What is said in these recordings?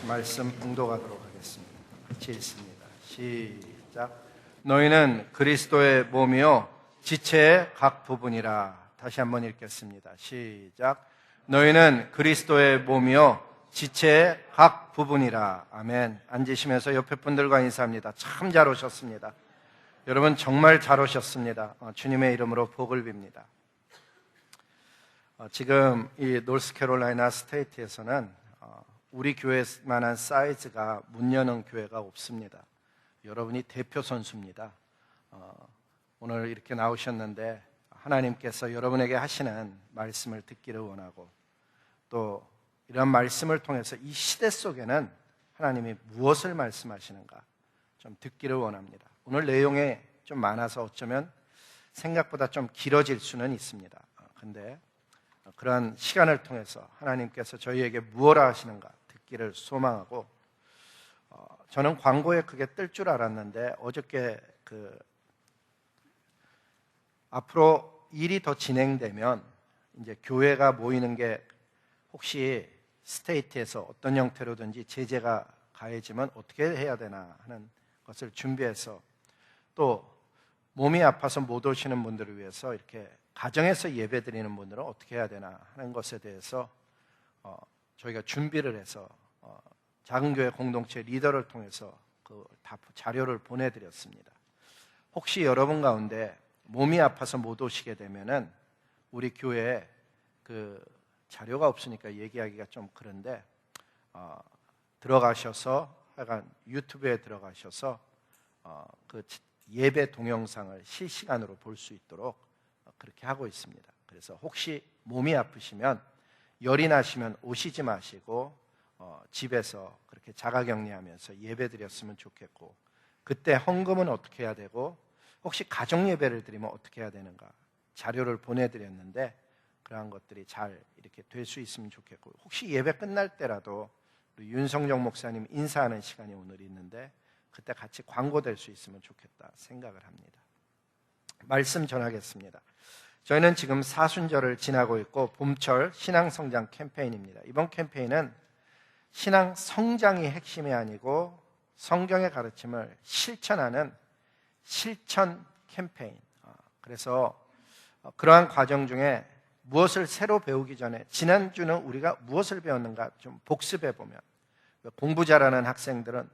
말씀 봉독하도록 하겠습니다. 같이 읽습니다. 시작. 너희는 그리스도의 몸이요 지체의 각 부분이라. 다시 한번 읽겠습니다. 시작. 너희는 그리스도의 몸이요 지체의 각 부분이라. 아멘. 앉으시면서 옆에 분들과 인사합니다. 참 잘 오셨습니다. 여러분 정말 잘 오셨습니다. 주님의 이름으로 복을 빕니다. 지금 이 노스캐롤라이나 스테이트에서는 우리 교회만한 사이즈가 문 여는 교회가 없습니다. 여러분이 대표 선수입니다. 오늘 이렇게 나오셨는데 하나님께서 여러분에게 하시는 말씀을 듣기를 원하고, 또 이런 말씀을 통해서 이 시대 속에는 하나님이 무엇을 말씀하시는가 좀 듣기를 원합니다. 오늘 내용이 좀 많아서 어쩌면 생각보다 좀 길어질 수는 있습니다. 그런데 그러한 시간을 통해서 하나님께서 저희에게 무엇을 하시는가 듣기를 소망하고, 저는 광고에 그게 뜰 줄 알았는데 어저께 앞으로 일이 더 진행되면 이제 교회가 모이는 게 혹시 스테이트에서 어떤 형태로든지 제재가 가해지면 어떻게 해야 되나 하는 것을 준비해서, 또 몸이 아파서 못 오시는 분들을 위해서 이렇게 가정에서 예배 드리는 분들은 어떻게 해야 되나 하는 것에 대해서 저희가 준비를 해서 작은 교회 공동체 리더를 통해서 다 자료를 보내드렸습니다. 혹시 여러분 가운데 몸이 아파서 못 오시게 되면은 우리 교회에 자료가 없으니까 얘기하기가 좀 그런데 들어가셔서 하여간 유튜브에 들어가셔서 예배 동영상을 실시간으로 볼 수 있도록 그렇게 하고 있습니다. 그래서 혹시 몸이 아프시면, 열이 나시면 오시지 마시고 집에서 그렇게 자가격리하면서 예배 드렸으면 좋겠고, 그때 헌금은 어떻게 해야 되고, 혹시 가정 예배를 드리면 어떻게 해야 되는가 자료를 보내드렸는데 그러한 것들이 잘 이렇게 될 수 있으면 좋겠고, 혹시 예배 끝날 때라도 우리 윤성정 목사님 인사하는 시간이 오늘 있는데 그때 같이 광고될 수 있으면 좋겠다 생각을 합니다. 말씀 전하겠습니다. 저희는 지금 사순절을 지나고 있고 봄철 신앙성장 캠페인입니다. 이번 캠페인은 신앙 성장이 핵심이 아니고 성경의 가르침을 실천하는 실천 캠페인. 그래서 그러한 과정 중에 무엇을 새로 배우기 전에, 지난주는 우리가 무엇을 배웠는가 좀 복습해 보면, 공부 잘하는 학생들은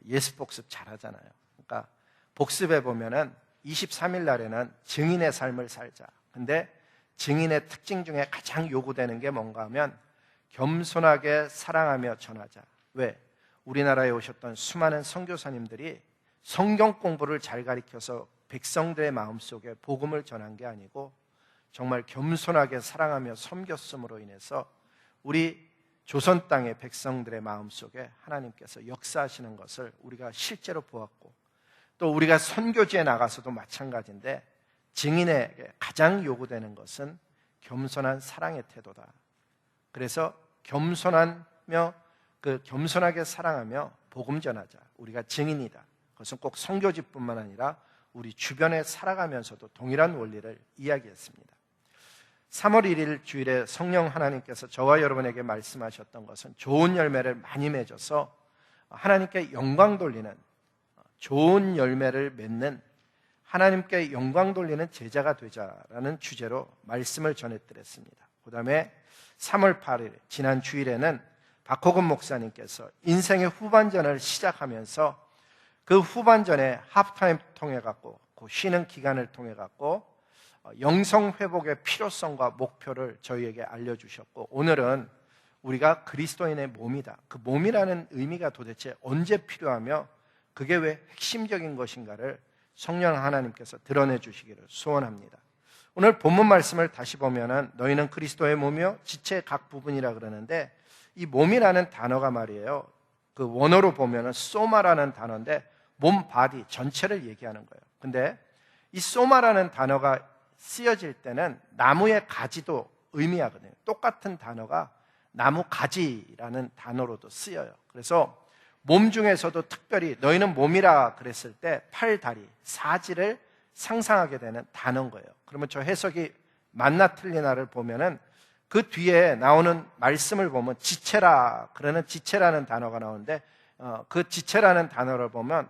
예습 복습 잘하잖아요. 그러니까 복습해 보면은 23일 날에는 증인의 삶을 살자. 근데 증인의 특징 중에 가장 요구되는 게 뭔가 하면 겸손하게 사랑하며 전하자. 왜? 우리나라에 오셨던 수많은 선교사님들이 성경 공부를 잘 가르쳐서 백성들의 마음속에 복음을 전한 게 아니고 정말 겸손하게 사랑하며 섬겼음으로 인해서 우리 조선 땅의 백성들의 마음속에 하나님께서 역사하시는 것을 우리가 실제로 보았고, 또 우리가 선교지에 나가서도 마찬가지인데 증인에게 가장 요구되는 것은 겸손한 사랑의 태도다. 그래서 겸손하며 겸손하게 사랑하며 복음 전하자. 우리가 증인이다. 그것은 꼭 선교지뿐만 아니라 우리 주변에 살아가면서도 동일한 원리를 이야기했습니다. 3월 1일 주일에 성령 하나님께서 저와 여러분에게 말씀하셨던 것은 좋은 열매를 많이 맺어서 하나님께 영광 돌리는, 좋은 열매를 맺는, 하나님께 영광 돌리는 제자가 되자라는 주제로 말씀을 전해드렸습니다. 그 다음에 3월 8일 지난 주일에는 박호근 목사님께서 인생의 후반전을 시작하면서 그 후반전에 하프타임 통해 갖고 그 쉬는 기간을 통해 갖고 영성 회복의 필요성과 목표를 저희에게 알려주셨고, 오늘은 우리가 그리스도인의 몸이다. 그 몸이라는 의미가 도대체 언제 필요하며 그게 왜 핵심적인 것인가를 성령 하나님께서 드러내 주시기를 소원합니다. 오늘 본문 말씀을 다시 보면은 너희는 그리스도의 몸이요 지체의 각 부분이라 그러는데, 이 몸이라는 단어가 말이에요, 그 원어로 보면은 소마라는 단어인데 몸, 바디 전체를 얘기하는 거예요. 근데 이 소마라는 단어가 쓰여질 때는 나무의 가지도 의미하거든요. 똑같은 단어가 나무 가지라는 단어로도 쓰여요. 그래서 몸 중에서도 특별히 너희는 몸이라 그랬을 때 팔, 다리, 사지를 상상하게 되는 단어인 거예요. 그러면 저 해석이 맞나 틀리나를 보면은 그 뒤에 나오는 말씀을 보면 지체라, 그러는 지체라는 단어가 나오는데 그 지체라는 단어를 보면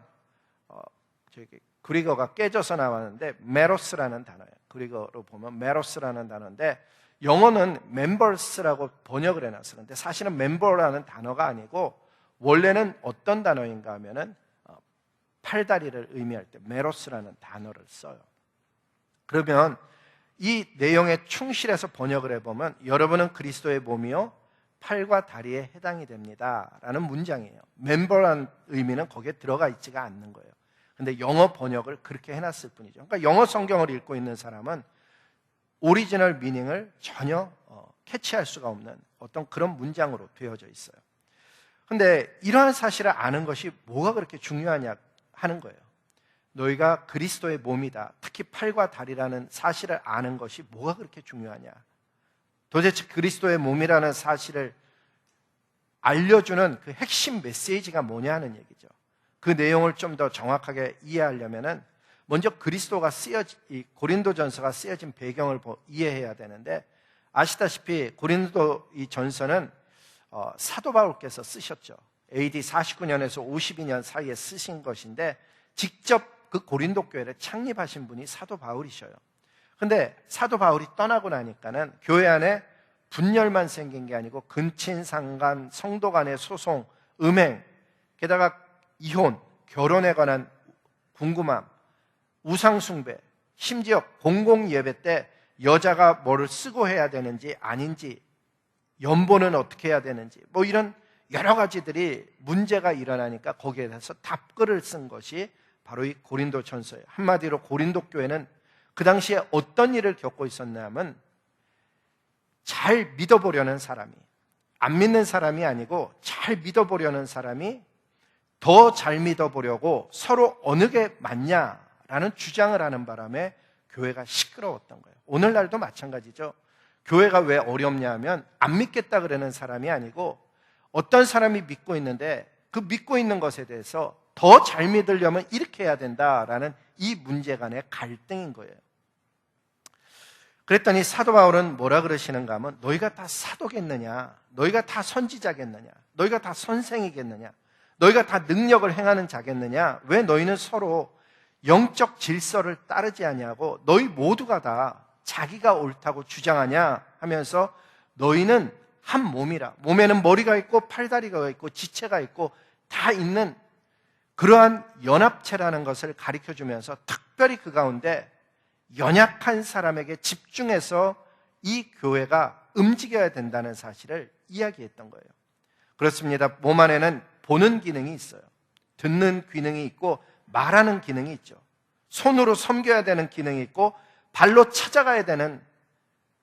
그리거가 깨져서 나왔는데 메로스라는 단어예요. 그리거로 보면 메로스라는 단어인데 영어는 members라고 번역을 해놨어요. 근데 사실은 member라는 단어가 아니고 원래는 어떤 단어인가 하면은 팔다리를 의미할 때 메로스라는 단어를 써요. 그러면 이 내용에 충실해서 번역을 해보면 여러분은 그리스도의 몸이요 팔과 다리에 해당이 됩니다 라는 문장이에요. 멤버라는 의미는 거기에 들어가 있지가 않는 거예요. 근데 영어 번역을 그렇게 해놨을 뿐이죠. 그러니까 영어 성경을 읽고 있는 사람은 오리지널 미닝을 전혀 캐치할 수가 없는 어떤 그런 문장으로 되어져 있어요. 근데 이러한 사실을 아는 것이 뭐가 그렇게 중요하냐 하는 거예요. 너희가 그리스도의 몸이다, 특히 팔과 다리라는 사실을 아는 것이 뭐가 그렇게 중요하냐. 도대체 그리스도의 몸이라는 사실을 알려주는 그 핵심 메시지가 뭐냐 하는 얘기죠. 그 내용을 좀 더 정확하게 이해하려면은 먼저 그리스도가 이 고린도전서가 쓰여진 배경을 이해해야 되는데, 아시다시피 고린도 이 전서는 사도 바울께서 쓰셨죠. AD 49년에서 52년 사이에 쓰신 것인데 직접 그 고린도 교회를 창립하신 분이 사도 바울이셔요. 근데 사도 바울이 떠나고 나니까는 교회 안에 분열만 생긴 게 아니고 근친상간, 성도 간의 소송, 음행, 게다가 이혼, 결혼에 관한 궁금함, 우상숭배, 심지어 공공예배 때 여자가 뭐를 쓰고 해야 되는지 아닌지, 연보는 어떻게 해야 되는지, 뭐 이런 여러 가지들이 문제가 일어나니까 거기에 대해서 답글을 쓴 것이 바로 이 고린도 전서예요. 한마디로 고린도 교회는 그 당시에 어떤 일을 겪고 있었냐면, 잘 믿어보려는 사람이, 안 믿는 사람이 아니고 잘 믿어보려는 사람이 더 잘 믿어보려고 서로 어느 게 맞냐라는 주장을 하는 바람에 교회가 시끄러웠던 거예요. 오늘날도 마찬가지죠. 교회가 왜 어렵냐 하면 안 믿겠다 그러는 사람이 아니고 어떤 사람이 믿고 있는데 그 믿고 있는 것에 대해서 더 잘 믿으려면 이렇게 해야 된다라는 이 문제 간의 갈등인 거예요. 그랬더니 사도 바울은 뭐라 그러시는가 하면, 너희가 다 사도겠느냐, 너희가 다 선지자겠느냐, 너희가 다 선생이겠느냐, 너희가 다 능력을 행하는 자겠느냐, 왜 너희는 서로 영적 질서를 따르지 아니하고 너희 모두가 다 자기가 옳다고 주장하냐 하면서, 너희는 한 몸이라, 몸에는 머리가 있고 팔다리가 있고 지체가 있고 다 있는 그러한 연합체라는 것을 가르쳐주면서 특별히 그 가운데 연약한 사람에게 집중해서 이 교회가 움직여야 된다는 사실을 이야기했던 거예요. 그렇습니다. 몸 안에는 보는 기능이 있어요. 듣는 기능이 있고 말하는 기능이 있죠. 손으로 섬겨야 되는 기능이 있고 발로 찾아가야 되는,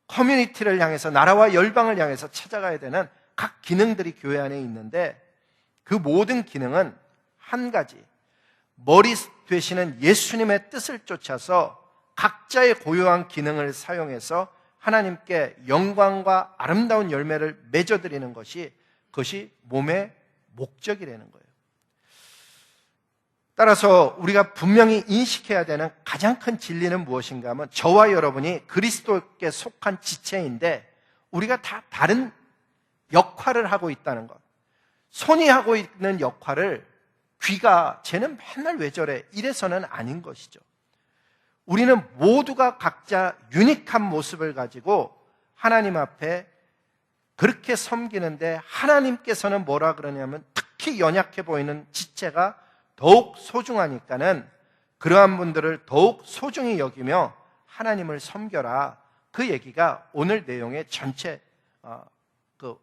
커뮤니티를 향해서, 나라와 열방을 향해서 찾아가야 되는 각 기능들이 교회 안에 있는데, 그 모든 기능은 한 가지, 머리 되시는 예수님의 뜻을 쫓아서 각자의 고유한 기능을 사용해서 하나님께 영광과 아름다운 열매를 맺어드리는 것이, 그것이 몸의 목적이라는 거예요. 따라서 우리가 분명히 인식해야 되는 가장 큰 진리는 무엇인가 하면, 저와 여러분이 그리스도께 속한 지체인데 우리가 다 다른 역할을 하고 있다는 것. 손이 하고 있는 역할을 귀가 쟤는 맨날 왜 저래 이래서는 아닌 것이죠. 우리는 모두가 각자 유니크한 모습을 가지고 하나님 앞에 그렇게 섬기는데, 하나님께서는 뭐라 그러냐면 특히 연약해 보이는 지체가 더욱 소중하니까는 그러한 분들을 더욱 소중히 여기며 하나님을 섬겨라, 그 얘기가 오늘 내용의 전체 그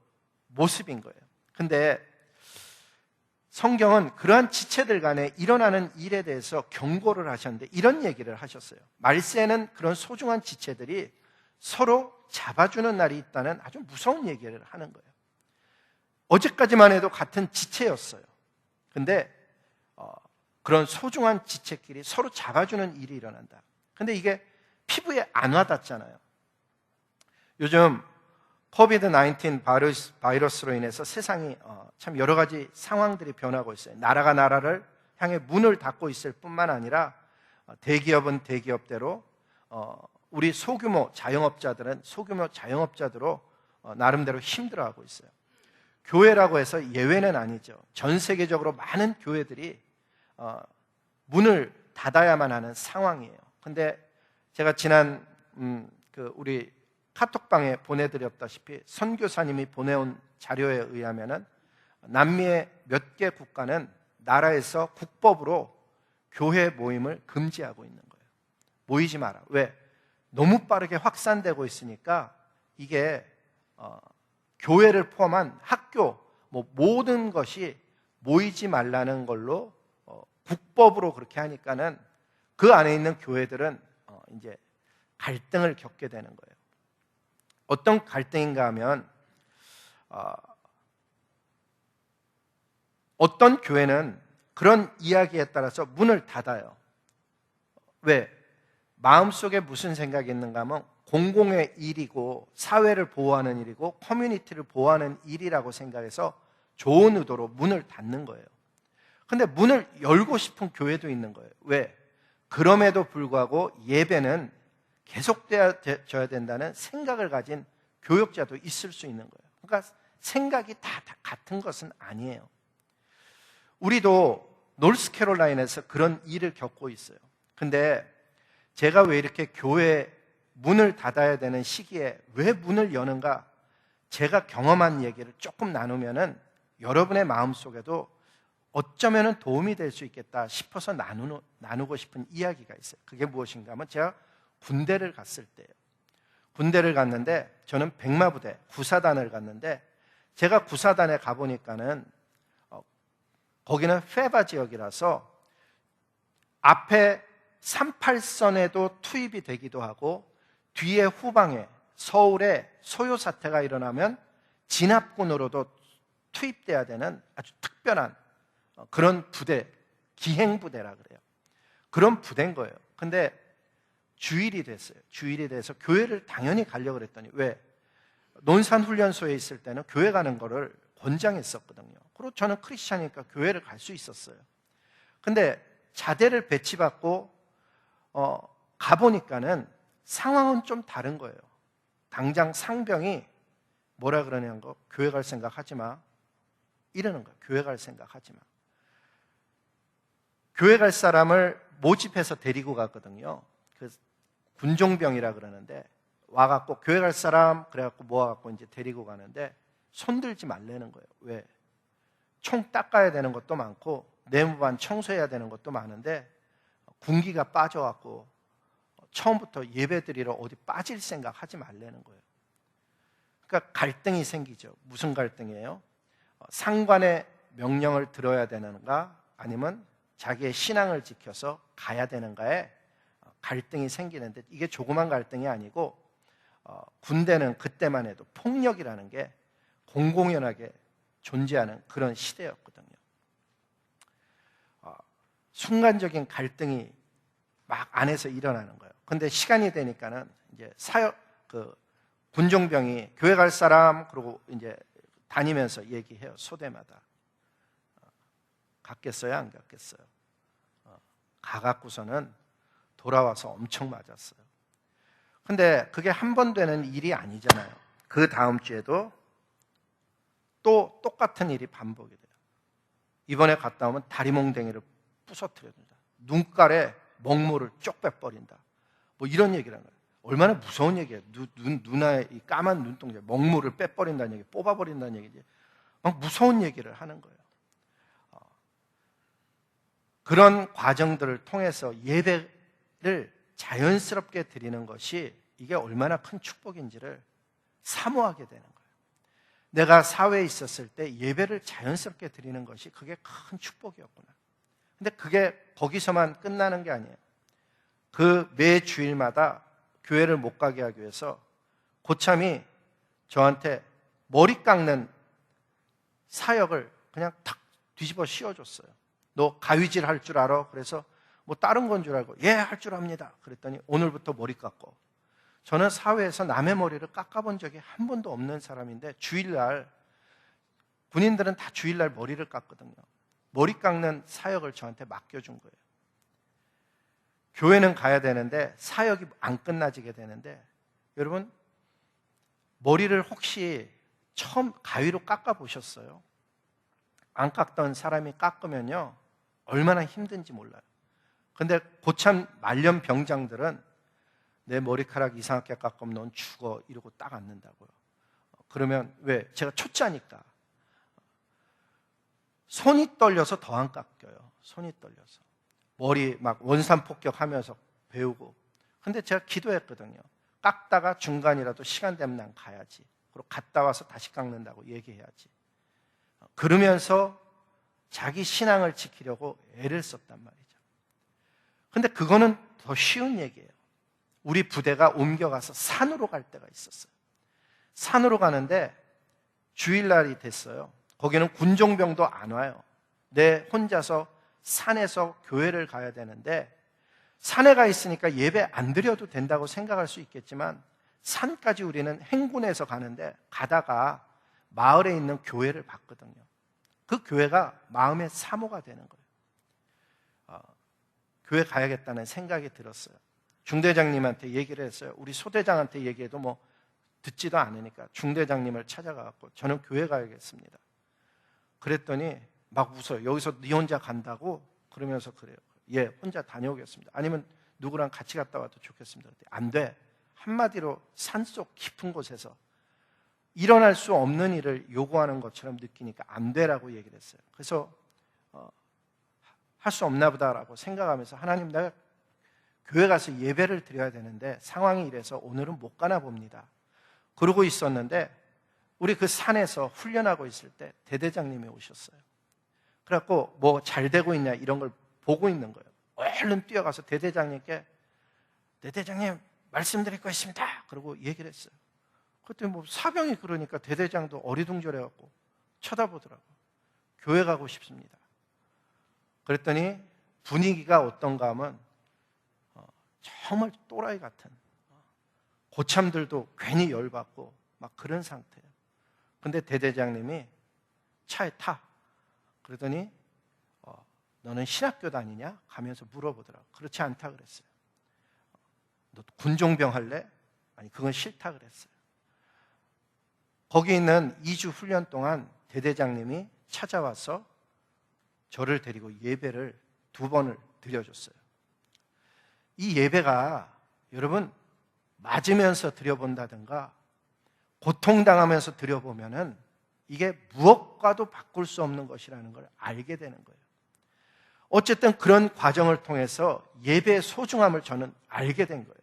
모습인 거예요. 근데 성경은 그러한 지체들 간에 일어나는 일에 대해서 경고를 하셨는데 이런 얘기를 하셨어요. 말세에는 그런 소중한 지체들이 서로 잡아주는 날이 있다는 아주 무서운 얘기를 하는 거예요. 어제까지만 해도 같은 지체였어요. 근데 그런 소중한 지체끼리 서로 잡아주는 일이 일어난다. 근데 이게 피부에 안 와닿잖아요. 요즘 코비드-19 바이러스로 인해서 세상이 참 여러 가지 상황들이 변하고 있어요. 나라가 나라를 향해 문을 닫고 있을 뿐만 아니라 대기업은 대기업대로 우리 소규모 자영업자들은 소규모 자영업자대로 나름대로 힘들어하고 있어요. 교회라고 해서 예외는 아니죠. 전 세계적으로 많은 교회들이 문을 닫아야만 하는 상황이에요. 근데 제가 지난 우리 카톡방에 보내드렸다시피 선교사님이 보내온 자료에 의하면은 남미의 몇 개 국가는 나라에서 국법으로 교회 모임을 금지하고 있는 거예요. 모이지 마라. 왜? 너무 빠르게 확산되고 있으니까 이게 교회를 포함한 학교 모든 것이 모이지 말라는 걸로 국법으로 그렇게 하니까는 그 안에 있는 교회들은 이제 갈등을 겪게 되는 거예요. 어떤 갈등인가 하면 어떤 교회는 그런 이야기에 따라서 문을 닫아요. 왜? 마음속에 무슨 생각이 있는가 하면 공공의 일이고 사회를 보호하는 일이고 커뮤니티를 보호하는 일이라고 생각해서 좋은 의도로 문을 닫는 거예요. 근데 문을 열고 싶은 교회도 있는 거예요. 왜? 그럼에도 불구하고 예배는 계속되어야 된다는 생각을 가진 교역자도 있을 수 있는 거예요. 그러니까 생각이 다 같은 것은 아니에요. 우리도 노스캐롤라인에서 그런 일을 겪고 있어요. 근데 제가 왜 이렇게 교회 문을 닫아야 되는 시기에 왜 문을 여는가, 제가 경험한 얘기를 조금 나누면은 여러분의 마음속에도 어쩌면 도움이 될 수 있겠다 싶어서 나누고 싶은 이야기가 있어요. 그게 무엇인가 하면 제가 군대를 갔을 때예요. 군대를 갔는데 저는 백마부대 구사단을 갔는데 제가 구사단에 가보니까는 거기는 페바 지역이라서 앞에 38선에도 투입이 되기도 하고 뒤에 후방에 서울에 소요 사태가 일어나면 진압군으로도 투입돼야 되는 아주 특별한 그런 부대, 기행부대라 그래요. 그런 부대인 거예요. 근데 주일이 됐어요. 주일이 돼서 교회를 당연히 가려고 그랬더니 왜? 논산훈련소에 있을 때는 교회 가는 거를 권장했었거든요. 그리고 저는 크리스찬이니까 교회를 갈 수 있었어요. 근데 자대를 배치받고 가보니까는 상황은 좀 다른 거예요. 당장 상병이 뭐라 그러냐는 거, 교회 갈 생각 하지 마 이러는 거예요. 교회 갈 생각 하지 마. 교회 갈 사람을 모집해서 데리고 갔거든요. 그 군종병이라 그러는데 와갖고 교회 갈 사람 그래갖고 모아갖고 이제 데리고 가는데 손들지 말라는 거예요. 왜? 총 닦아야 되는 것도 많고 내무반 청소해야 되는 것도 많은데 군기가 빠져갖고 처음부터 예배드리러 어디 빠질 생각 하지 말라는 거예요. 그러니까 갈등이 생기죠. 무슨 갈등이에요? 상관의 명령을 들어야 되는가 아니면 자기의 신앙을 지켜서 가야 되는가에 갈등이 생기는데 이게 조그만 갈등이 아니고 군대는 그때만 해도 폭력이라는 게 공공연하게 존재하는 그런 시대였거든요. 순간적인 갈등이 막 안에서 일어나는 거예요. 근데 시간이 되니까는 이제 군종병이 교회 갈 사람 그러고 이제 다니면서 얘기해요. 소대마다 갔겠어요, 안 갔겠어요? 가갖고서는 돌아와서 엄청 맞았어요. 근데 그게 한 번 되는 일이 아니잖아요. 그 다음 주에도 또 똑같은 일이 반복이 돼요. 이번에 갔다 오면 다리몽댕이를 부서뜨려준다. 눈깔에 먹물을 쪽 빼버린다. 뭐 이런 얘기를 하는 거예요. 얼마나 무서운 얘기예요. 누나의 이 까만 눈동자 먹물을 빼버린다는 얘기, 뽑아버린다는 얘기지. 막 무서운 얘기를 하는 거예요. 그런 과정들을 통해서 예배를 자연스럽게 드리는 것이 이게 얼마나 큰 축복인지를 사모하게 되는 거예요. 내가 사회에 있었을 때 예배를 자연스럽게 드리는 것이 그게 큰 축복이었구나. 근데 그게 거기서만 끝나는 게 아니에요. 그 매 주일마다 교회를 못 가게 하기 위해서 고참이 저한테 머리 깎는 사역을 그냥 탁 뒤집어 씌워줬어요. 너 가위질 할 줄 알아? 그래서 뭐 다른 건 줄 알고 예, 할 줄 압니다. 그랬더니 오늘부터 머리 깎고. 저는 사회에서 남의 머리를 깎아본 적이 한 번도 없는 사람인데 주일날 군인들은 다 주일날 머리를 깎거든요. 머리 깎는 사역을 저한테 맡겨준 거예요. 교회는 가야 되는데 사역이 안 끝나지게 되는데 여러분 머리를 혹시 처음 가위로 깎아보셨어요? 안 깎던 사람이 깎으면요, 얼마나 힘든지 몰라요. 근데 고참 말년 병장들은 내 머리카락 이상하게 깎으면 넌 죽어 이러고 딱 앉는다고요. 그러면 왜? 제가 초짜니까. 손이 떨려서 더 안 깎여요. 손이 떨려서. 머리 막 원산폭격하면서 배우고. 근데 제가 기도했거든요. 깎다가 중간이라도 시간 되면 난 가야지. 그리고 갔다 와서 다시 깎는다고 얘기해야지. 그러면서 자기 신앙을 지키려고 애를 썼단 말이죠. 근데 그거는 더 쉬운 얘기예요. 우리 부대가 옮겨가서 산으로 갈 때가 있었어요. 산으로 가는데 주일날이 됐어요. 거기는 군종병도 안 와요. 내 혼자서 산에서 교회를 가야 되는데, 산에 가 있으니까 예배 안 드려도 된다고 생각할 수 있겠지만 산까지 우리는 행군해서 가는데 가다가 마을에 있는 교회를 봤거든요. 그 교회가 마음의 사모가 되는 거예요. 교회 가야겠다는 생각이 들었어요. 중대장님한테 얘기를 했어요. 우리 소대장한테 얘기해도 뭐 듣지도 않으니까 중대장님을 찾아가고 저는 교회 가야겠습니다. 그랬더니 막 웃어요. 여기서 네 혼자 간다고? 그러면서 그래요. 예, 혼자 다녀오겠습니다. 아니면 누구랑 같이 갔다 와도 좋겠습니다. 안 돼. 한마디로 산속 깊은 곳에서 일어날 수 없는 일을 요구하는 것처럼 느끼니까 안 되라고 얘기를 했어요. 그래서 할 수 없나 보다라고 생각하면서 하나님, 내가 교회 가서 예배를 드려야 되는데 상황이 이래서 오늘은 못 가나 봅니다. 그러고 있었는데 우리 그 산에서 훈련하고 있을 때 대대장님이 오셨어요. 그래갖고 뭐 잘 되고 있냐 이런 걸 보고 있는 거예요. 얼른 뛰어가서 대대장님께 대대장님 말씀드릴 거 있습니다. 그러고 얘기를 했어요. 그때 뭐 사병이 그러니까 대대장도 어리둥절해갖고 쳐다보더라고요. 교회 가고 싶습니다. 그랬더니 분위기가 어떤가 하면 정말 또라이 같은, 고참들도 괜히 열받고 막 그런 상태예요. 근데 대대장님이 차에 타. 그러더니 너는 신학교 다니냐? 가면서 물어보더라고. 그렇지 않다 그랬어요. 너 군종병 할래? 아니 그건 싫다 그랬어요. 거기 있는 2주 훈련 동안 대대장님이 찾아와서 저를 데리고 예배를 2번을 드려줬어요. 이 예배가 여러분 맞으면서 드려본다든가 고통당하면서 드려보면은 이게 무엇과도 바꿀 수 없는 것이라는 걸 알게 되는 거예요. 어쨌든 그런 과정을 통해서 예배의 소중함을 저는 알게 된 거예요.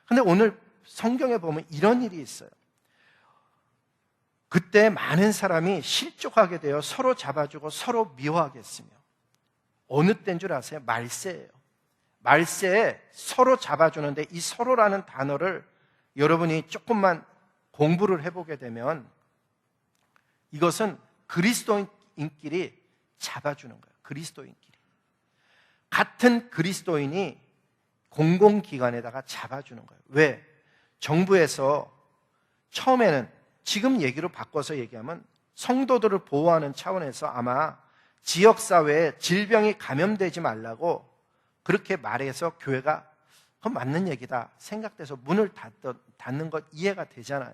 근데 오늘 성경에 보면 이런 일이 있어요. 그때 많은 사람이 실족하게 되어 서로 잡아주고 서로 미워하게 했으며, 어느 때인 줄 아세요? 말세예요. 말세에 서로 잡아주는데 이 서로라는 단어를 여러분이 조금만 공부를 해보게 되면 이것은 그리스도인끼리 잡아주는 거예요. 그리스도인끼리. 같은 그리스도인이 공공기관에다가 잡아주는 거예요. 왜? 정부에서 처음에는 지금 얘기로 바꿔서 얘기하면 성도들을 보호하는 차원에서 아마 지역사회에 질병이 감염되지 말라고 그렇게 말해서 교회가 그건 맞는 얘기다 생각돼서 문을 닫는 것 이해가 되잖아요.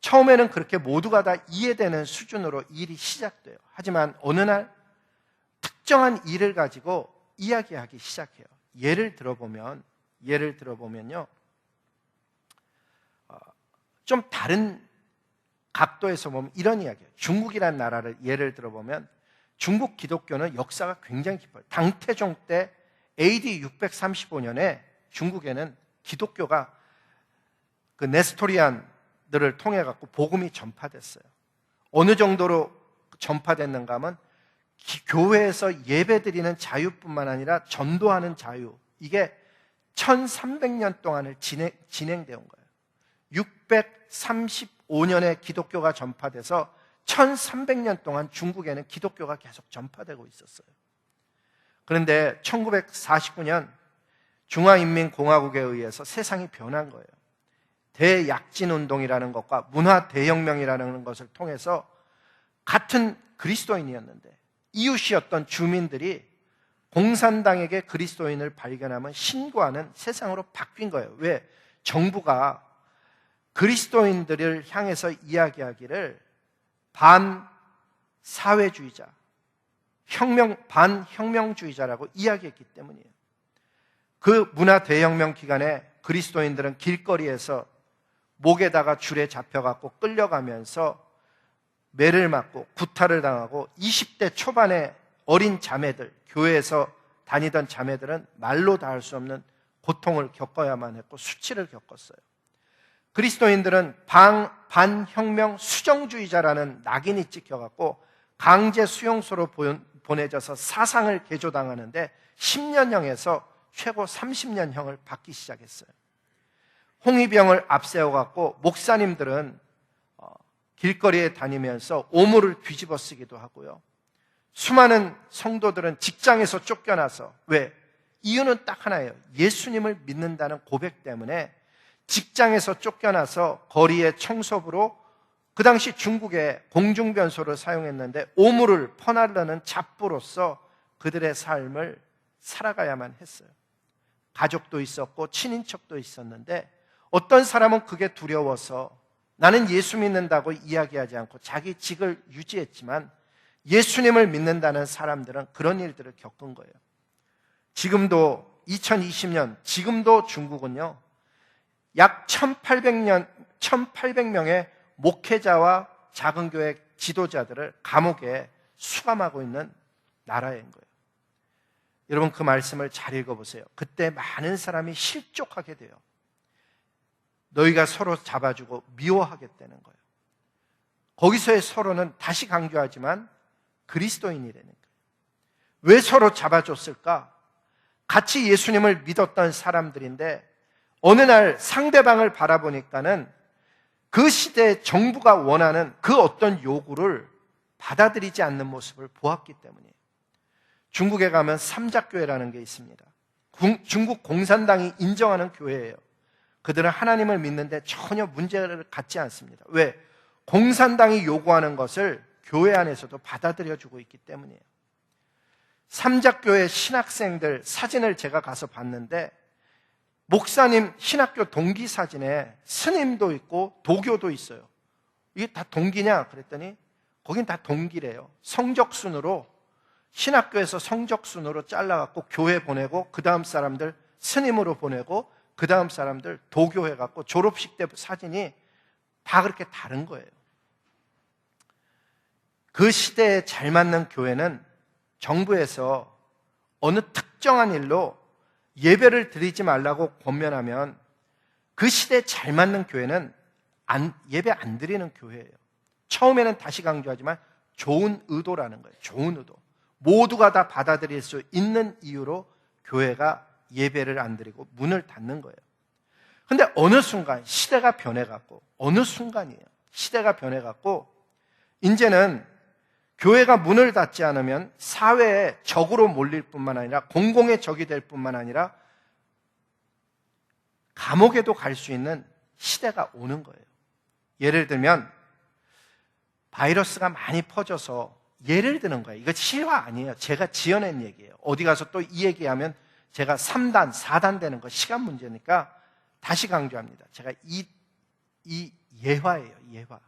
처음에는 그렇게 모두가 다 이해되는 수준으로 일이 시작돼요. 하지만 어느 날 특정한 일을 가지고 이야기하기 시작해요. 예를 들어보면요, 좀 다른 각도에서 보면 이런 이야기예요. 중국이라는 나라를 예를 들어보면 중국 기독교는 역사가 굉장히 깊어요. 당태종 때 AD 635년에 중국에는 기독교가 그 네스토리안들을 통해 갖고 복음이 전파됐어요. 어느 정도로 전파됐는가 하면 교회에서 예배드리는 자유뿐만 아니라 전도하는 자유, 이게 1300년 동안을 진행되어 온 거예요. 635년에 기독교가 전파돼서 1300년 동안 중국에는 기독교가 계속 전파되고 있었어요. 그런데 1949년 중화인민공화국에 의해서 세상이 변한 거예요. 대약진운동이라는 것과 문화대혁명이라는 것을 통해서 같은 그리스도인이었는데 이웃이었던 주민들이 공산당에게 그리스도인을 발견하면 신고하는 세상으로 바뀐 거예요. 왜? 정부가 그리스도인들을 향해서 이야기하기를 반사회주의자, 반혁명주의자라고 이야기했기 때문이에요. 그 문화 대혁명 기간에 그리스도인들은 길거리에서 목에다가 줄에 잡혀갖고 끌려가면서 매를 맞고 구타를 당하고 20대 초반의 어린 자매들, 교회에서 다니던 자매들은 말로 다 할 수 없는 고통을 겪어야만 했고 수치를 겪었어요. 그리스도인들은 반혁명 수정주의자라는 낙인이 찍혀갖고 강제 수용소로 보내져서 사상을 개조당하는데 10년형에서 최고 30년형을 받기 시작했어요. 홍위병을 앞세워갖고 목사님들은 길거리에 다니면서 오물을 뒤집어 쓰기도 하고요. 수많은 성도들은 직장에서 쫓겨나서, 왜? 이유는 딱 하나예요. 예수님을 믿는다는 고백 때문에 직장에서 쫓겨나서 거리의 청소부로, 그 당시 중국에 공중변소를 사용했는데 오물을 퍼나르는 잡부로서 그들의 삶을 살아가야만 했어요. 가족도 있었고 친인척도 있었는데 어떤 사람은 그게 두려워서 나는 예수 믿는다고 이야기하지 않고 자기 직을 유지했지만 예수님을 믿는다는 사람들은 그런 일들을 겪은 거예요. 지금도 2020년, 지금도 중국은요, 약 1800명의 목회자와 작은 교회 지도자들을 감옥에 수감하고 있는 나라인 거예요. 여러분, 그 말씀을 잘 읽어보세요. 그때 많은 사람이 실족하게 돼요. 너희가 서로 잡아주고 미워하겠다는 거예요. 거기서의 서로는 다시 강조하지만 그리스도인이라는 거예요. 왜 서로 잡아줬을까? 같이 예수님을 믿었던 사람들인데 어느 날 상대방을 바라보니까는 그 시대의 정부가 원하는 그 어떤 요구를 받아들이지 않는 모습을 보았기 때문이에요. 중국에 가면 삼작교회라는 게 있습니다. 중국 공산당이 인정하는 교회예요. 그들은 하나님을 믿는데 전혀 문제를 갖지 않습니다. 왜? 공산당이 요구하는 것을 교회 안에서도 받아들여주고 있기 때문이에요. 삼작교회 신학생들 사진을 제가 가서 봤는데 목사님 신학교 동기 사진에 스님도 있고 도교도 있어요. 이게 다 동기냐? 그랬더니 거긴 다 동기래요. 성적순으로, 신학교에서 성적순으로 잘라갖고 교회 보내고 그 다음 사람들 스님으로 보내고 그 다음 사람들 도교해갖고 졸업식 때 사진이 다 그렇게 다른 거예요. 그 시대에 잘 맞는 교회는 정부에서 어느 특정한 일로 예배를 드리지 말라고 권면하면 그 시대에 잘 맞는 교회는 예배 안 드리는 교회예요. 처음에는 다시 강조하지만 좋은 의도라는 거예요. 좋은 의도. 모두가 다 받아들일 수 있는 이유로 교회가 예배를 안 드리고 문을 닫는 거예요. 근데 어느 순간 시대가 변해갖고, 어느 순간이에요. 시대가 변해갖고 이제는 교회가 문을 닫지 않으면 사회에 적으로 몰릴 뿐만 아니라 공공의 적이 될 뿐만 아니라 감옥에도 갈 수 있는 시대가 오는 거예요. 예를 들면 바이러스가 많이 퍼져서, 예를 드는 거예요. 이거 실화 아니에요. 제가 지어낸 얘기예요. 어디 가서 또 이 얘기하면 제가 3단, 4단 되는 거 시간 문제니까 다시 강조합니다. 제가 이 예화예요. 예화.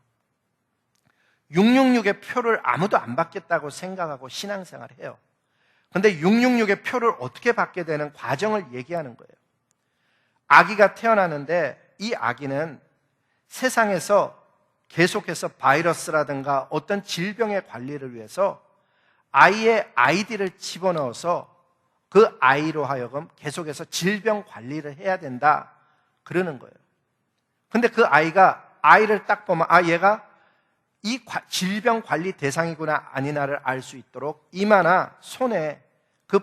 666의 표를 아무도 안 받겠다고 생각하고 신앙생활을 해요. 그런데 666의 표를 어떻게 받게 되는 과정을 얘기하는 거예요. 아기가 태어나는데 이 아기는 세상에서 계속해서 바이러스라든가 어떤 질병의 관리를 위해서 아이의 아이디를 집어넣어서 그 아이로 하여금 계속해서 질병 관리를 해야 된다 그러는 거예요. 근데 그 아이를 딱 보면 얘가 이 질병 관리 대상이구나 아니나를 알 수 있도록 이마나 손에 그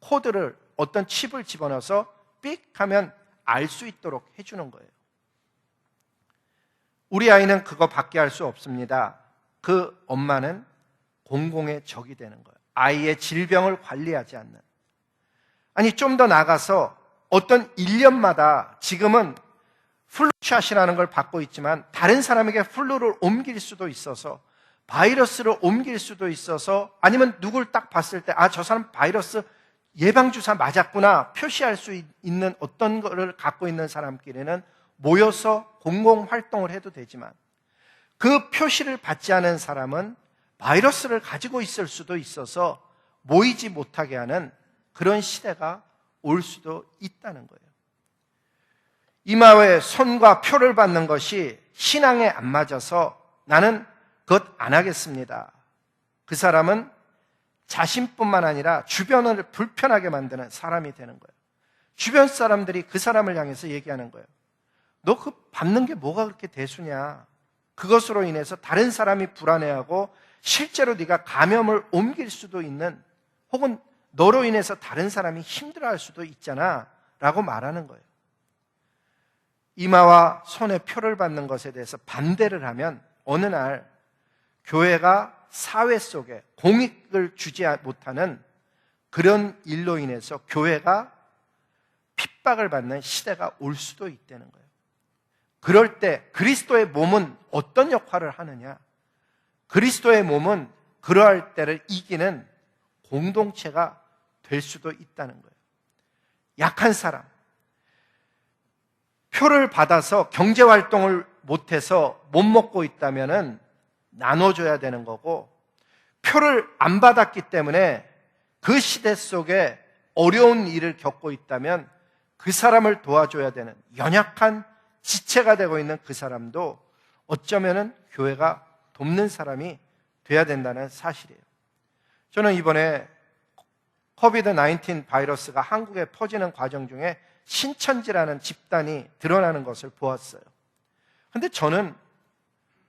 코드를, 어떤 칩을 집어넣어서 삑 하면 알 수 있도록 해주는 거예요. 우리 아이는 그거 밖에 할 수 없습니다. 그 엄마는 공공의 적이 되는 거예요. 아이의 질병을 관리하지 않는. 아니, 좀 더 나가서 어떤 1년마다 지금은 플루샷이라는 걸 받고 있지만 다른 사람에게 플루를 옮길 수도 있어서, 바이러스를 옮길 수도 있어서, 아니면 누굴 딱 봤을 때 저 사람 바이러스 예방주사 맞았구나 표시할 수 있는 어떤 거를 갖고 있는 사람끼리는 모여서 공공활동을 해도 되지만 그 표시를 받지 않은 사람은 바이러스를 가지고 있을 수도 있어서 모이지 못하게 하는 그런 시대가 올 수도 있다는 거예요. 이마에 손과 표를 받는 것이 신앙에 안 맞아서 나는 그것 안 하겠습니다. 그 사람은 자신뿐만 아니라 주변을 불편하게 만드는 사람이 되는 거예요. 주변 사람들이 그 사람을 향해서 얘기하는 거예요. 너 그 받는 게 뭐가 그렇게 대수냐? 그것으로 인해서 다른 사람이 불안해하고 실제로 네가 감염을 옮길 수도 있는, 혹은 너로 인해서 다른 사람이 힘들어할 수도 있잖아 라고 말하는 거예요. 이마와 손에 표를 받는 것에 대해서 반대를 하면 어느 날 교회가 사회 속에 공익을 주지 못하는 그런 일로 인해서 교회가 핍박을 받는 시대가 올 수도 있다는 거예요. 그럴 때 그리스도의 몸은 어떤 역할을 하느냐? 그리스도의 몸은 그러할 때를 이기는 공동체가 될 수도 있다는 거예요. 약한 사람, 표를 받아서 경제활동을 못해서 못 먹고 있다면 나눠줘야 되는 거고, 표를 안 받았기 때문에 그 시대 속에 어려운 일을 겪고 있다면 그 사람을 도와줘야 되는, 연약한 지체가 되고 있는 그 사람도 어쩌면은 교회가 돕는 사람이 돼야 된다는 사실이에요. 저는 이번에 코비드-19 바이러스가 한국에 퍼지는 과정 중에 신천지라는 집단이 드러나는 것을 보았어요. 그런데 저는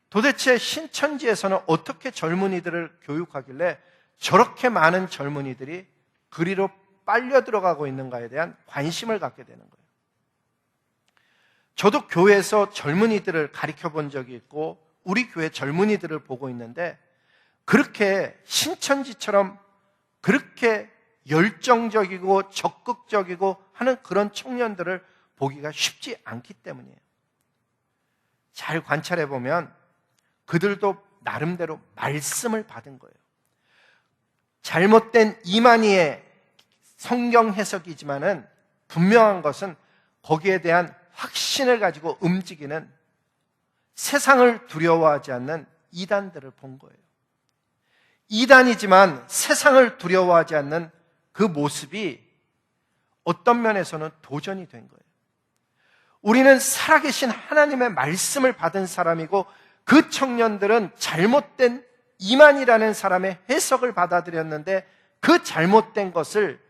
도대체 신천지에서는 어떻게 젊은이들을 교육하길래 저렇게 많은 젊은이들이 그리로 빨려 들어가고 있는가에 대한 관심을 갖게 되는 거예요. 저도 교회에서 젊은이들을 가르쳐 본 적이 있고 우리 교회 젊은이들을 보고 있는데, 그렇게 신천지처럼 그렇게 열정적이고 적극적이고 하는 그런 청년들을 보기가 쉽지 않기 때문이에요. 잘 관찰해 보면 그들도 나름대로 말씀을 받은 거예요. 잘못된 이만희의 성경 해석이지만은 분명한 것은 거기에 대한 확신을 가지고 움직이는, 세상을 두려워하지 않는 이단들을 본 거예요. 이단이지만 세상을 두려워하지 않는 그 모습이 어떤 면에서는 도전이 된 거예요. 우리는 살아계신 하나님의 말씀을 받은 사람이고, 그 청년들은 잘못된 이만이라는 사람의 해석을 받아들였는데, 그 잘못된 것을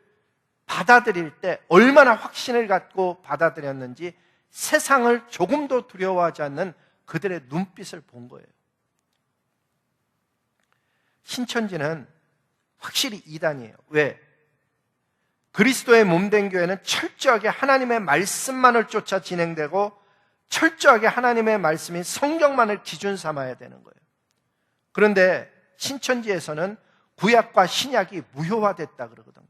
받아들일 때 얼마나 확신을 갖고 받아들였는지 세상을 조금도 두려워하지 않는 그들의 눈빛을 본 거예요. 신천지는 확실히 이단이에요. 왜? 그리스도의 몸된 교회는 철저하게 하나님의 말씀만을 쫓아 진행되고, 철저하게 하나님의 말씀인 성경만을 기준 삼아야 되는 거예요. 그런데 신천지에서는 구약과 신약이 무효화됐다 그러거든요.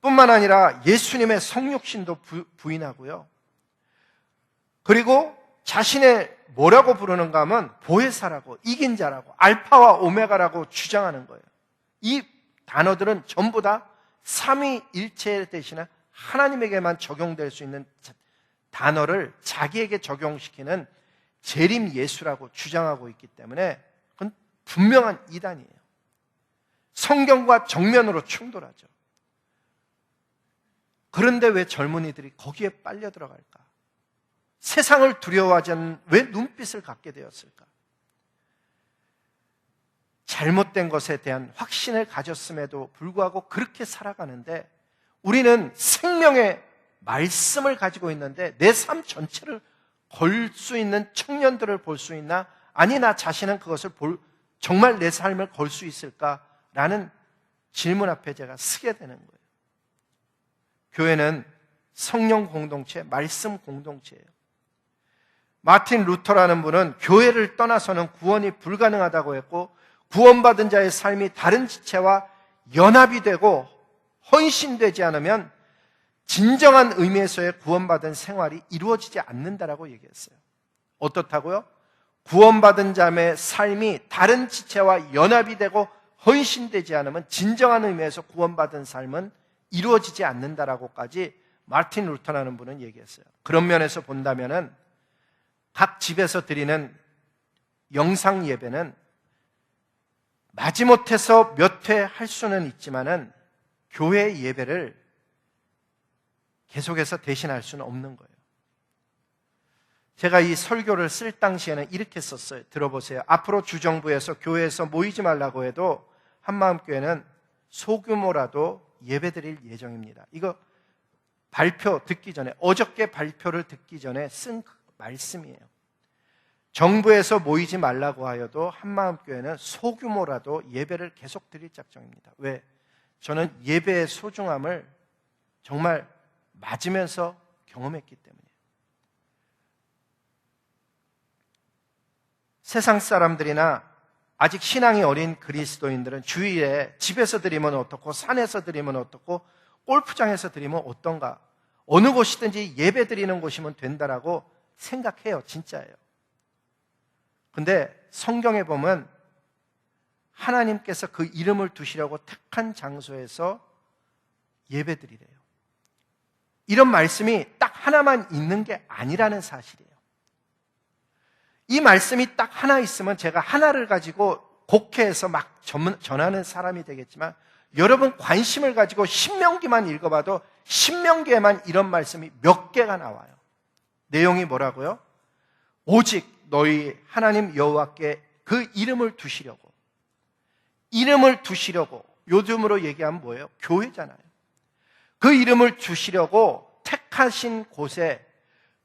뿐만 아니라 예수님의 성육신도 부인하고요. 그리고 자신의 뭐라고 부르는가 하면 보혜사라고, 이긴 자라고, 알파와 오메가라고 주장하는 거예요. 이 단어들은 전부 다 삼위일체 대신에 하나님에게만 적용될 수 있는 단어를 자기에게 적용시키는 재림 예수라고 주장하고 있기 때문에 그건 분명한 이단이에요. 성경과 정면으로 충돌하죠. 그런데 왜 젊은이들이 거기에 빨려 들어갈까? 세상을 두려워하지 않는 왜 눈빛을 갖게 되었을까? 잘못된 것에 대한 확신을 가졌음에도 불구하고 그렇게 살아가는데, 우리는 생명의 말씀을 가지고 있는데 내 삶 전체를 걸 수 있는 청년들을 볼 수 있나? 아니, 나 자신은 그것을 정말 내 삶을 걸 수 있을까라는 질문 앞에 제가 서게 되는 거예요. 교회는 성령 공동체, 말씀 공동체예요. 마틴 루터라는 분은 교회를 떠나서는 구원이 불가능하다고 했고, 구원받은 자의 삶이 다른 지체와 연합이 되고 헌신되지 않으면 진정한 의미에서의 구원받은 생활이 이루어지지 않는다라고 얘기했어요. 어떻다고요? 구원받은 자의 삶이 다른 지체와 연합이 되고 헌신되지 않으면 진정한 의미에서 구원받은 삶은 이루어지지 않는다라고까지 마틴 루터라는 분은 얘기했어요. 그런 면에서 본다면은 각 집에서 드리는 영상 예배는 마지못해서 몇 회 할 수는 있지만은 교회 예배를 계속해서 대신할 수는 없는 거예요. 제가 이 설교를 쓸 당시에는 이렇게 썼어요. 들어보세요. 앞으로 주정부에서 교회에서 모이지 말라고 해도 한마음교회는 소규모라도 예배드릴 예정입니다. 이거 발표 듣기 전에, 어저께 발표를 듣기 전에 쓴 말씀이에요. 정부에서 모이지 말라고 하여도 한마음교회는 소규모라도 예배를 계속 드릴 작정입니다. 왜? 저는 예배의 소중함을 정말 맞으면서 경험했기 때문이에요. 세상 사람들이나 아직 신앙이 어린 그리스도인들은 주일에 집에서 드리면 어떻고, 산에서 드리면 어떻고, 골프장에서 드리면 어떤가, 어느 곳이든지 예배 드리는 곳이면 된다라고 생각해요. 진짜예요. 근데 성경에 보면 하나님께서 그 이름을 두시려고 택한 장소에서 예배 드리래요. 이런 말씀이 딱 하나만 있는 게 아니라는 사실이에요. 이 말씀이 딱 하나 있으면 제가 하나를 가지고 곡해해서 막 전하는 사람이 되겠지만, 여러분 관심을 가지고 신명기만 읽어봐도 신명기에만 이런 말씀이 몇 개가 나와요. 내용이 뭐라고요? 오직 너희 하나님 여호와께 그 이름을 두시려고, 이름을 두시려고, 요즘으로 얘기하면 뭐예요? 교회잖아요. 그 이름을 두시려고 택하신 곳에,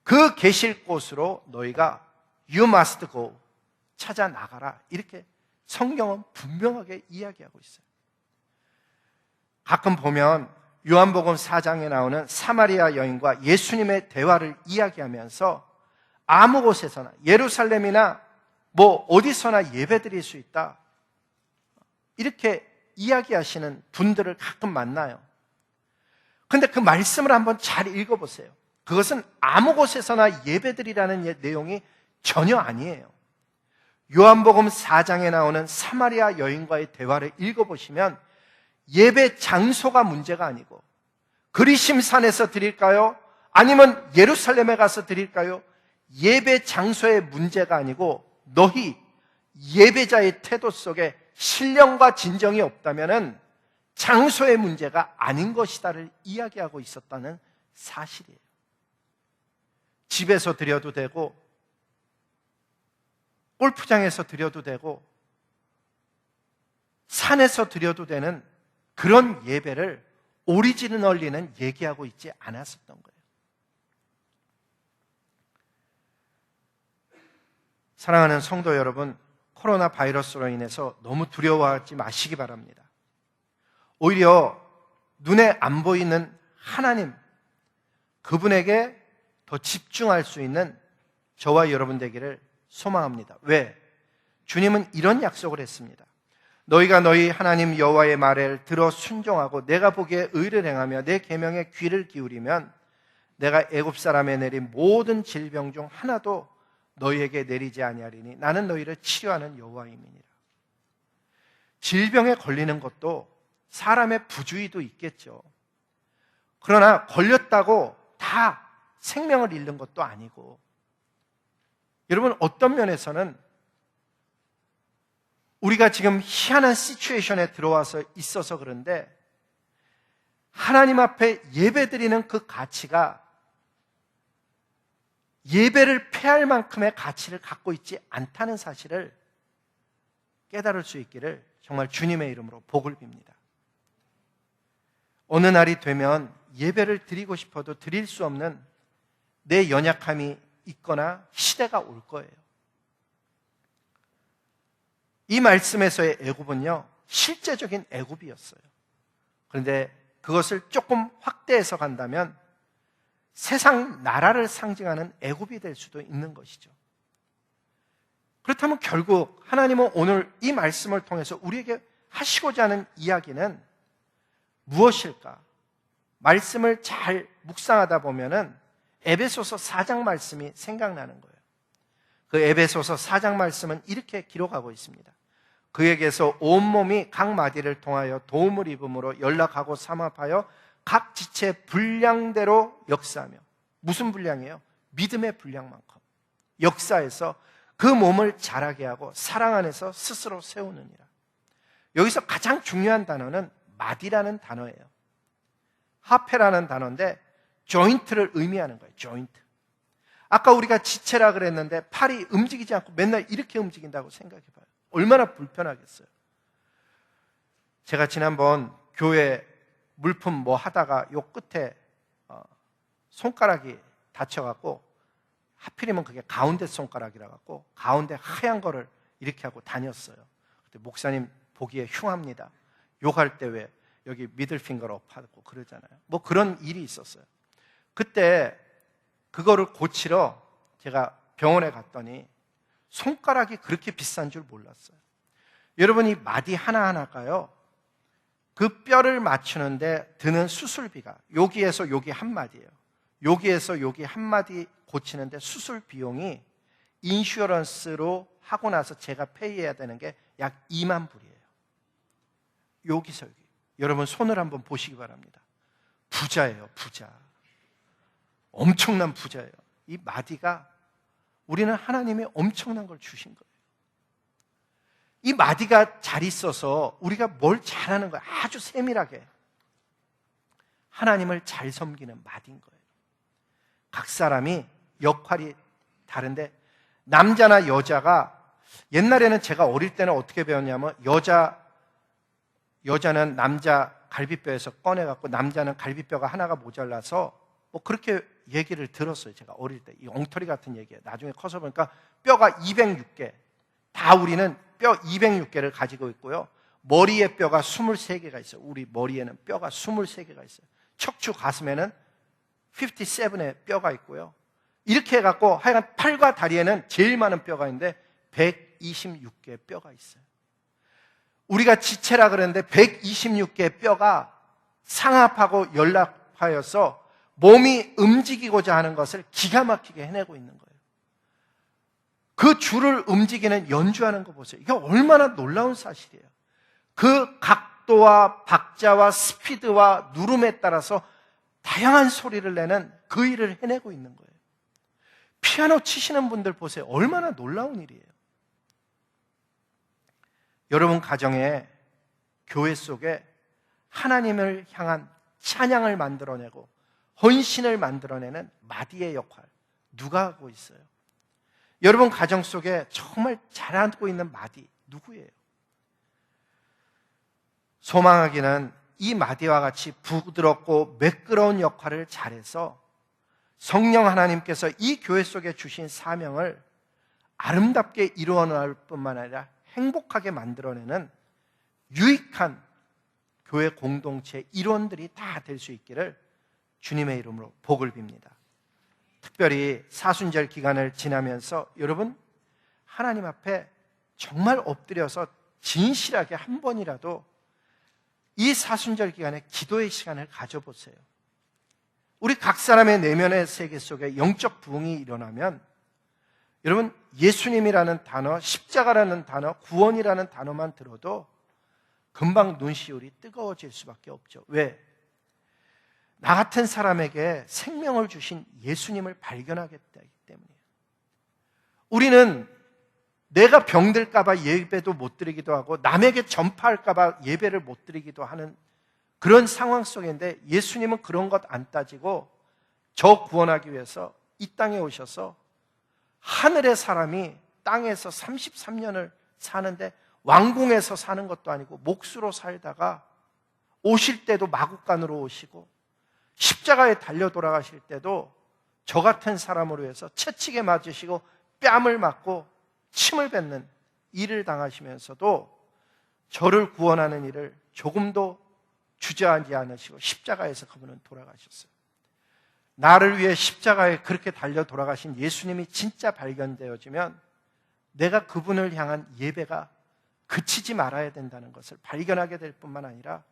그 계실 곳으로 너희가 You must go, 찾아 나가라. 이렇게 성경은 분명하게 이야기하고 있어요. 가끔 보면 요한복음 4장에 나오는 사마리아 여인과 예수님의 대화를 이야기하면서 아무 곳에서나, 예루살렘이나 뭐 어디서나 예배드릴 수 있다, 이렇게 이야기하시는 분들을 가끔 만나요. 근데 그 말씀을 한번 잘 읽어보세요. 그것은 아무 곳에서나 예배드리라는 내용이 전혀 아니에요. 요한복음 4장에 나오는 사마리아 여인과의 대화를 읽어보시면 예배 장소가 문제가 아니고, 그리심산에서 드릴까요? 아니면 예루살렘에 가서 드릴까요? 예배 장소의 문제가 아니고, 너희 예배자의 태도 속에 신령과 진정이 없다면 장소의 문제가 아닌 것이다를 이야기하고 있었다는 사실이에요. 집에서 드려도 되고, 골프장에서 드려도 되고, 산에서 드려도 되는 그런 예배를 오리지널리는 얘기하고 있지 않았었던 거예요. 사랑하는 성도 여러분, 코로나 바이러스로 인해서 너무 두려워하지 마시기 바랍니다. 오히려 눈에 안 보이는 하나님, 그분에게 더 집중할 수 있는 저와 여러분 되기를 소망합니다. 왜? 주님은 이런 약속을 했습니다. 너희가 너희 하나님 여호와의 말을 들어 순종하고 내가 보기에 의를 행하며 내 계명에 귀를 기울이면 내가 애굽 사람에 내린 모든 질병 중 하나도 너희에게 내리지 아니하리니 나는 너희를 치료하는 여호와임이니라. 질병에 걸리는 것도 사람의 부주의도 있겠죠. 그러나 걸렸다고 다 생명을 잃는 것도 아니고, 여러분 어떤 면에서는 우리가 지금 희한한 시츄에이션에 들어와서 있어서 그런데 하나님 앞에 예배드리는 그 가치가 예배를 패할 만큼의 가치를 갖고 있지 않다는 사실을 깨달을 수 있기를 정말 주님의 이름으로 복을 빕니다. 어느 날이 되면 예배를 드리고 싶어도 드릴 수 없는 내 연약함이 있거나 시대가 올 거예요. 이 말씀에서의 애굽은요, 실제적인 애굽이었어요. 그런데 그것을 조금 확대해서 간다면 세상 나라를 상징하는 애굽이 될 수도 있는 것이죠. 그렇다면 결국 하나님은 오늘 이 말씀을 통해서 우리에게 하시고자 하는 이야기는 무엇일까? 말씀을 잘 묵상하다 보면은 에베소서 4장 말씀이 생각나는 거예요. 그 에베소서 4장 말씀은 이렇게 기록하고 있습니다. 그에게서 온몸이 각 마디를 통하여 도움을 입음으로 연락하고 삼합하여 각 지체 분량대로 역사하며, 무슨 분량이에요? 믿음의 분량만큼 역사에서 그 몸을 자라게 하고 사랑 안에서 스스로 세우느니라. 여기서 가장 중요한 단어는 마디라는 단어예요. 하페라는 단어인데 조인트를 의미하는 거예요. 조인트. 아까 우리가 지체라 그랬는데 팔이 움직이지 않고 맨날 이렇게 움직인다고 생각해봐요. 얼마나 불편하겠어요. 제가 지난번 교회 물품 뭐 하다가 요 끝에 손가락이 다쳐갖고, 하필이면 그게 가운데 손가락이라 갖고 가운데 하얀 거를 이렇게 하고 다녔어요. 그때 목사님 보기에 흉합니다. 욕할 때 왜 여기 미들핑거를 업하고 그러잖아요. 뭐 그런 일이 있었어요. 그때 그거를 고치러 제가 병원에 갔더니 손가락이 그렇게 비싼 줄 몰랐어요. 여러분, 이 마디 하나하나가요, 그 뼈를 맞추는데 드는 수술비가, 여기에서 여기 한 마디예요. 여기에서 여기 한 마디 고치는데 수술 비용이 인슈어런스로 하고 나서 제가 페이해야 되는 게 약 2만 불이에요. 여기서 여기. 여러분, 손을 한번 보시기 바랍니다. 부자예요, 부자. 엄청난 부자예요. 이 마디가, 우리는 하나님이 엄청난 걸 주신 거예요. 이 마디가 잘 있어서 우리가 뭘 잘하는 거예요. 아주 세밀하게 하나님을 잘 섬기는 마디인 거예요. 각 사람이 역할이 다른데, 남자나 여자가, 옛날에는 제가 어릴 때는 어떻게 배웠냐면, 여자는 남자 갈비뼈에서 꺼내갖고 남자는 갈비뼈가 하나가 모자라서 뭐 그렇게 얘기를 들었어요. 제가 어릴 때. 이 엉터리 같은 얘기예요. 나중에 커서 보니까 뼈가 206개, 다 우리는 뼈 206개를 가지고 있고요, 머리에 뼈가 23개가 있어요. 우리 머리에는 뼈가 23개가 있어요. 척추 가슴에는 57의 뼈가 있고요, 이렇게 해갖고 하여간 팔과 다리에는 제일 많은 뼈가 있는데 126개의 뼈가 있어요. 우리가 지체라 그랬는데 126개의 뼈가 상합하고 연락하여서 몸이 움직이고자 하는 것을 기가 막히게 해내고 있는 거예요. 그 줄을 움직이는, 연주하는 거 보세요. 이게 얼마나 놀라운 사실이에요. 그 각도와 박자와 스피드와 누름에 따라서 다양한 소리를 내는 그 일을 해내고 있는 거예요. 피아노 치시는 분들 보세요. 얼마나 놀라운 일이에요. 여러분 가정에, 교회 속에 하나님을 향한 찬양을 만들어내고 헌신을 만들어내는 마디의 역할, 누가 하고 있어요? 여러분 가정 속에 정말 잘하고 있는 마디 누구예요? 소망하기는 이 마디와 같이 부드럽고 매끄러운 역할을 잘해서 성령 하나님께서 이 교회 속에 주신 사명을 아름답게 이루어 나갈 뿐만 아니라 행복하게 만들어내는 유익한 교회 공동체 일원들이 다 될 수 있기를 주님의 이름으로 복을 빕니다. 특별히 사순절 기간을 지나면서 여러분, 하나님 앞에 정말 엎드려서 진실하게 한 번이라도 이 사순절 기간에 기도의 시간을 가져보세요. 우리 각 사람의 내면의 세계 속에 영적 부흥이 일어나면, 여러분, 예수님이라는 단어, 십자가라는 단어, 구원이라는 단어만 들어도 금방 눈시울이 뜨거워질 수밖에 없죠. 왜? 나 같은 사람에게 생명을 주신 예수님을 발견하게 되기 때문이에요. 우리는 내가 병들까 봐 예배도 못 드리기도 하고 남에게 전파할까 봐 예배를 못 드리기도 하는 그런 상황 속인데, 예수님은 그런 것 안 따지고 저 구원하기 위해서 이 땅에 오셔서 하늘의 사람이 땅에서 33년을 사는데 왕궁에서 사는 것도 아니고 몫으로 살다가 오실 때도 마국간으로 오시고 십자가에 달려 돌아가실 때도 저 같은 사람으로 해서 채찍에 맞으시고 뺨을 맞고 침을 뱉는 일을 당하시면서도 저를 구원하는 일을 조금도 주저하지 않으시고 십자가에서 그분은 돌아가셨어요. 나를 위해 십자가에 그렇게 달려 돌아가신 예수님이 진짜 발견되어지면 내가 그분을 향한 예배가 그치지 말아야 된다는 것을 발견하게 될 뿐만 아니라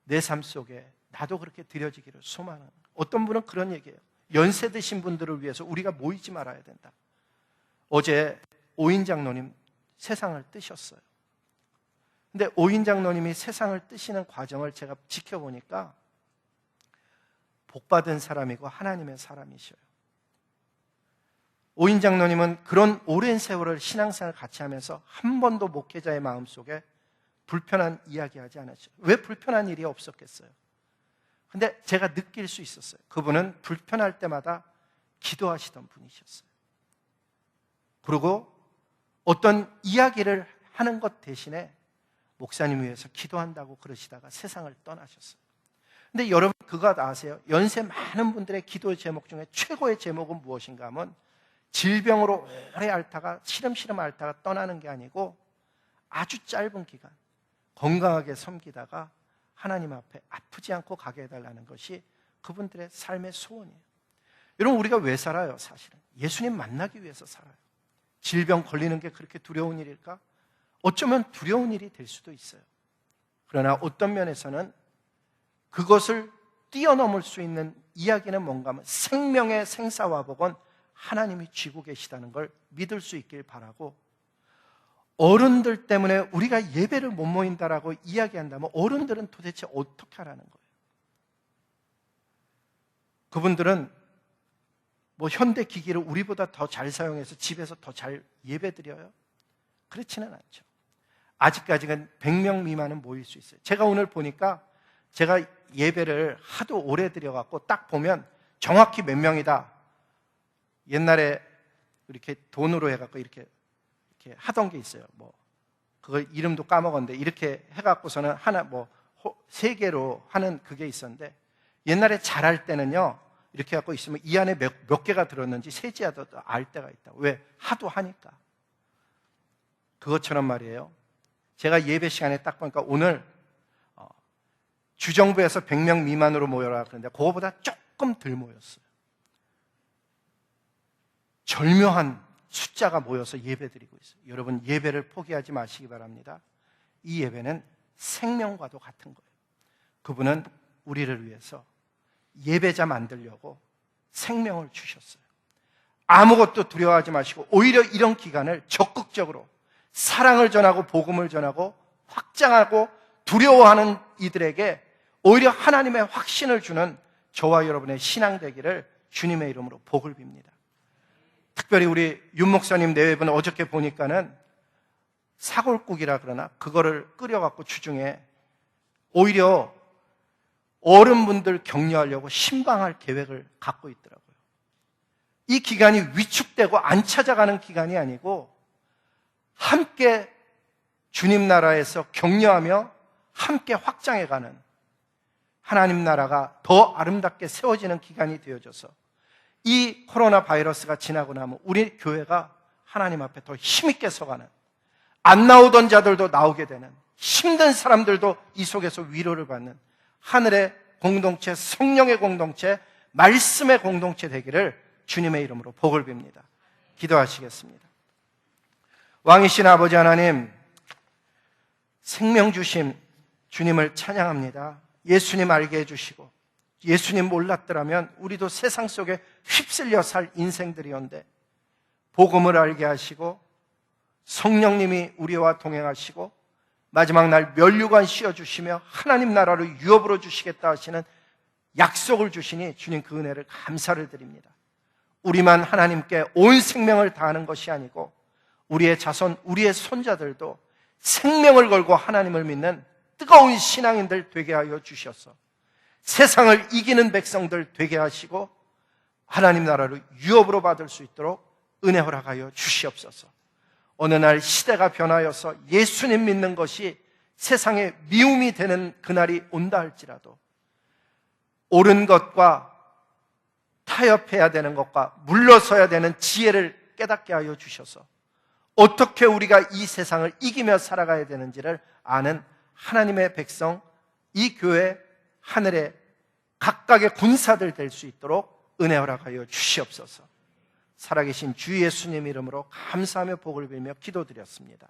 내 삶 속에 나도 그렇게 드려지기를 소망하는, 어떤 분은 그런 얘기예요. 연세 드신 분들을 위해서 우리가 모이지 말아야 된다. 어제 오인 장로님 세상을 뜨셨어요. 근데 오인 장로님이 세상을 뜨시는 과정을 제가 지켜보니까 복받은 사람이고 하나님의 사람이셔요. 오인 장로님은 그런 오랜 세월을 신앙생활을 같이 하면서 한 번도 목회자의 마음속에 불편한 이야기하지 않았죠. 왜 불편한 일이 없었겠어요? 근데 제가 느낄 수 있었어요. 그분은 불편할 때마다 기도하시던 분이셨어요. 그리고 어떤 이야기를 하는 것 대신에 목사님 위해서 기도한다고 그러시다가 세상을 떠나셨어요. 근데 여러분 그거 아세요? 연세 많은 분들의 기도 제목 중에 최고의 제목은 무엇인가 하면 질병으로 오래 앓다가 시름시름 앓다가 떠나는 게 아니고 아주 짧은 기간 건강하게 섬기다가 하나님 앞에 아프지 않고 가게 해달라는 것이 그분들의 삶의 소원이에요. 여러분 우리가 왜 살아요? 사실은 예수님 만나기 위해서 살아요. 질병 걸리는 게 그렇게 두려운 일일까? 어쩌면 두려운 일이 될 수도 있어요. 그러나 어떤 면에서는 그것을 뛰어넘을 수 있는 이야기는 뭔가 하면 생명의 생사화복은 하나님이 쥐고 계시다는 걸 믿을 수 있길 바라고, 어른들 때문에 우리가 예배를 못 모인다라고 이야기한다면 어른들은 도대체 어떻게 하라는 거예요? 그분들은 뭐 현대 기기를 우리보다 더 잘 사용해서 집에서 더 잘 예배 드려요? 그렇지는 않죠. 아직까지는 100명 미만은 모일 수 있어요. 제가 오늘 보니까 제가 예배를 하도 오래 드려갖고 딱 보면 정확히 몇 명이다. 옛날에 이렇게 돈으로 해갖고 이렇게 하던 게 있어요. 뭐 그걸 이름도 까먹었는데 이렇게 해갖고서는 하나 뭐 3개로 하는 그게 있었는데, 옛날에 잘할 때는요 이렇게 갖고 있으면 이 안에 몇 개가 들었는지 세지하도 알 때가 있다. 왜? 하도 하니까. 그것처럼 말이에요. 제가 예배 시간에 딱 보니까 오늘 주정부에서 100명 미만으로 모여라 그런데 그거보다 조금 덜 모였어요. 절묘한 숫자가 모여서 예배드리고 있어요. 여러분 예배를 포기하지 마시기 바랍니다. 이 예배는 생명과도 같은 거예요. 그분은 우리를 위해서 예배자 만들려고 생명을 주셨어요. 아무것도 두려워하지 마시고 오히려 이런 기간을 적극적으로 사랑을 전하고 복음을 전하고 확장하고 두려워하는 이들에게 오히려 하나님의 확신을 주는 저와 여러분의 신앙 되기를 주님의 이름으로 복을 빕니다. 특별히 우리 윤 목사님 내외분 어저께 보니까는 사골국이라 그러나 그거를 끓여갖고 주중에 오히려 어른분들 격려하려고 신방할 계획을 갖고 있더라고요. 이 기간이 위축되고 안 찾아가는 기간이 아니고 함께 주님 나라에서 격려하며 함께 확장해가는 하나님 나라가 더 아름답게 세워지는 기간이 되어져서 이 코로나 바이러스가 지나고 나면 우리 교회가 하나님 앞에 더 힘있게 서가는, 안 나오던 자들도 나오게 되는, 힘든 사람들도 이 속에서 위로를 받는 하늘의 공동체, 성령의 공동체, 말씀의 공동체 되기를 주님의 이름으로 복을 빕니다. 기도하시겠습니다. 왕이신 아버지 하나님, 생명 주심 주님을 찬양합니다. 예수님 알게 해주시고 예수님 몰랐더라면 우리도 세상 속에 휩쓸려 살 인생들이었는데 복음을 알게 하시고 성령님이 우리와 동행하시고 마지막 날 면류관 씌워주시며 하나님 나라를 유업으로 주시겠다 하시는 약속을 주시니 주님 그 은혜를 감사를 드립니다. 우리만 하나님께 온 생명을 다하는 것이 아니고 우리의 자손, 우리의 손자들도 생명을 걸고 하나님을 믿는 뜨거운 신앙인들 되게 하여 주셔서 세상을 이기는 백성들 되게 하시고 하나님 나라를 유업으로 받을 수 있도록 은혜 허락하여 주시옵소서. 어느 날 시대가 변하여서 예수님 믿는 것이 세상에 미움이 되는 그날이 온다 할지라도 옳은 것과 타협해야 되는 것과 물러서야 되는 지혜를 깨닫게 하여 주셔서 어떻게 우리가 이 세상을 이기며 살아가야 되는지를 아는 하나님의 백성, 이 교회 하늘의 각각의 군사들 될 수 있도록 은혜 허락하여 주시옵소서. 살아계신 주 예수님 이름으로 감사하며 복을 빌며 기도드렸습니다.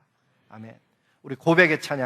아멘. 우리 고백의 찬양